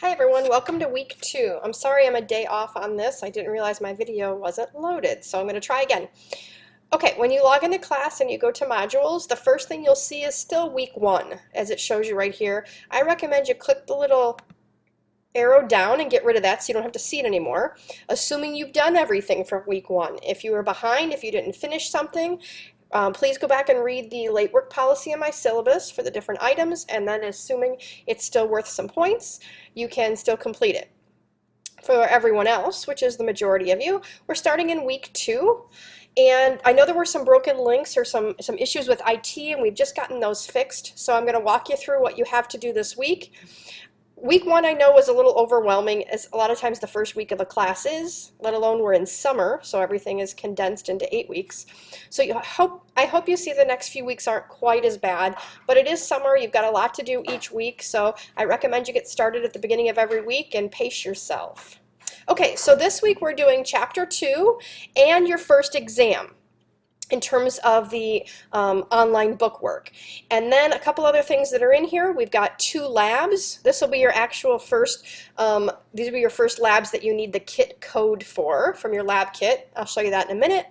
Hi everyone, welcome to week 2. I'm sorry I'm a day off on this. I didn't realize my video wasn't loaded, so I'm going to try again. Okay, when you log into class and you go to modules, the first thing you'll see is still week 1, as it shows you right here. I recommend you click the little arrow down and get rid of that so you don't have to see it anymore, assuming you've done everything from week 1. If you were behind, if you didn't finish something, please go back and read the late work policy in my syllabus for the different items, and then assuming it's still worth some points, you can still complete it. For everyone else, which is the majority of you, we're starting in week 2. And I know there were some broken links or some issues with IT, and we've just gotten those fixed. So I'm going to walk you through what you have to do this week. Week 1 I know was a little overwhelming, as a lot of times the first week of a class is, let alone we're in summer, so everything is condensed into 8 weeks. So I hope you see the next few weeks aren't quite as bad, but it is summer, you've got a lot to do each week, so I recommend you get started at the beginning of every week and pace yourself. Okay, so this week we're doing Chapter 2 and your first exam in terms of the online book work. And then a couple other things that are in here. We've got 2 labs. This will be your actual first, these will be your first labs that you need the kit code for from your lab kit. I'll show you that in a minute.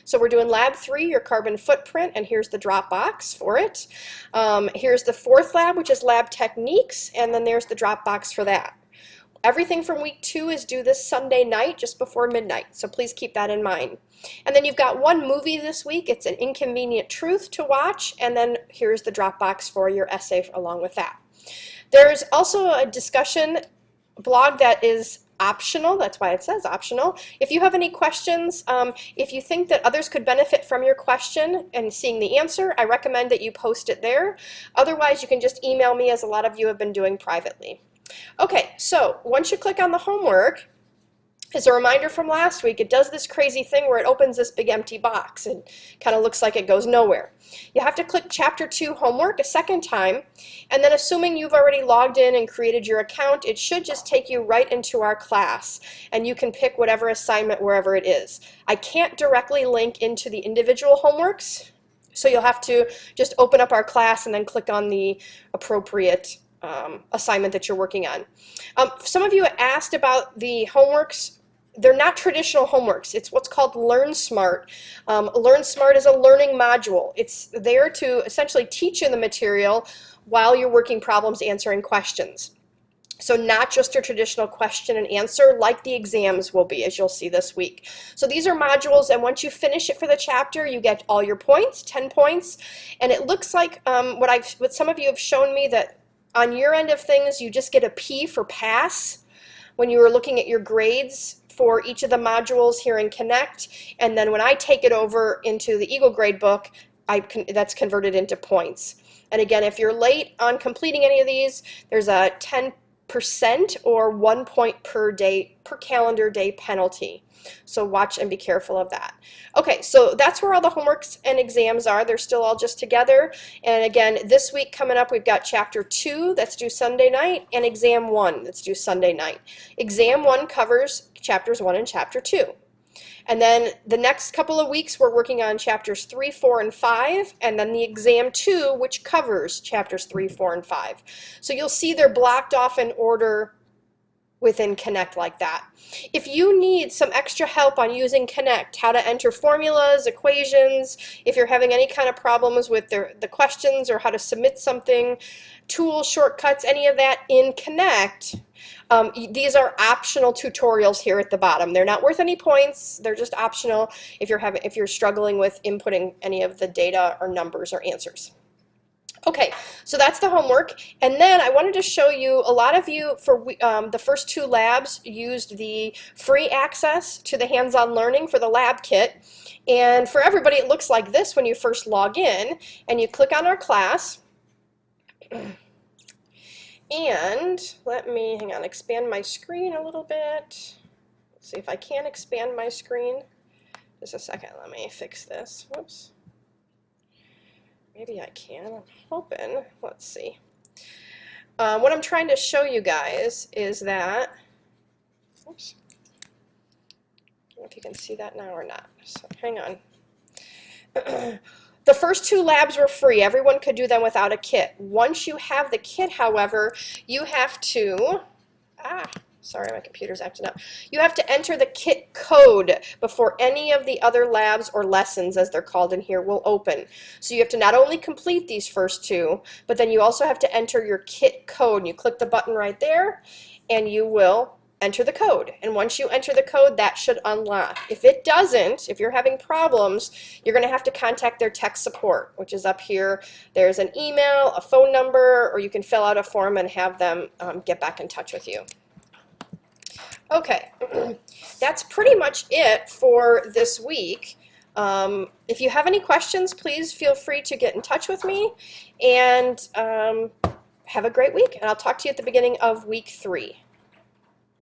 So we're doing lab 3, your carbon footprint, and here's the drop box for it. Here's the 4th lab, which is lab techniques, and then there's the drop box for that. Everything from week 2 is due this Sunday night, just before midnight, so please keep that in mind. And then you've got one movie this week. It's An Inconvenient Truth to watch, and then here's the Dropbox for your essay along with that. There's also a discussion blog that is optional. That's why it says optional. If you have any questions, if you think that others could benefit from your question and seeing the answer, I recommend that you post it there. Otherwise, you can just email me, as a lot of you have been doing privately. Okay, so once you click on the homework, as a reminder from last week, it does this crazy thing where it opens this big empty box and kind of looks like it goes nowhere. You have to click Chapter 2 homework a second time, and then assuming you've already logged in and created your account, it should just take you right into our class, and you can pick whatever assignment wherever it is. I can't directly link into the individual homeworks, so you'll have to just open up our class and then click on the appropriate assignment that you're working on. Some of you asked about the homeworks. They're not traditional homeworks. It's what's called Learn Smart. Learn Smart is a learning module. It's there to essentially teach you the material while you're working problems, answering questions. So not just your traditional question and answer like the exams will be, as you'll see this week. So these are modules, and once you finish it for the chapter, you get all your points, 10 points. And it looks like what some of you have shown me, that on your end of things, you just get a P for pass when you were looking at your grades for each of the modules here in Connect. And then when I take it over into the Eagle Grade book, that's converted into points. And again, if you're late on completing any of these, there's a 10% or 1 point per day, per calendar day penalty. So watch and be careful of that. Okay, so that's where all the homeworks and exams are. They're still all just together. And again, this week coming up, we've got Chapter 2 that's due Sunday night, and Exam 1 that's due Sunday night. Exam 1 covers Chapters 1 and Chapter 2. And then the next couple of weeks, we're working on Chapters 3, 4, and 5, and then the Exam 2, which covers Chapters 3, 4, and 5. So you'll see they're blocked off in order within Connect like that. If you need some extra help on using Connect, how to enter formulas, equations, if you're having any kind of problems with the questions or how to submit something, tools, shortcuts, any of that in Connect, these are optional tutorials here at the bottom. They're not worth any points. They're just optional if you're struggling with inputting any of the data or numbers or answers. Okay, so that's the homework, and then I wanted to show you, a lot of you for the first 2 labs used the free access to the hands-on learning for the lab kit, and for everybody it looks like this when you first log in, and you click on our class, and let me, hang on, expand my screen a little bit. Let's see if I can expand my screen. Just a second, let me fix this. Whoops. Maybe I can, I'm hoping. Let's see. What I'm trying to show you guys is that, oops, I don't know if you can see that now or not, so hang on. The first 2 labs were free. Everyone could do them without a kit. Once you have the kit, however, you have to, Sorry, my computer's acting up. You have to enter the kit code before any of the other labs or lessons, as they're called in here, will open. So you have to not only complete these first two, but then you also have to enter your kit code. And you click the button right there, and you will enter the code. And once you enter the code, that should unlock. If it doesn't, if you're having problems, you're going to have to contact their tech support, which is up here. There's an email, a phone number, or you can fill out a form and have them get back in touch with you. Okay, that's pretty much it for this week. If you have any questions, please feel free to get in touch with me, and have a great week, and I'll talk to you at the beginning of week 3.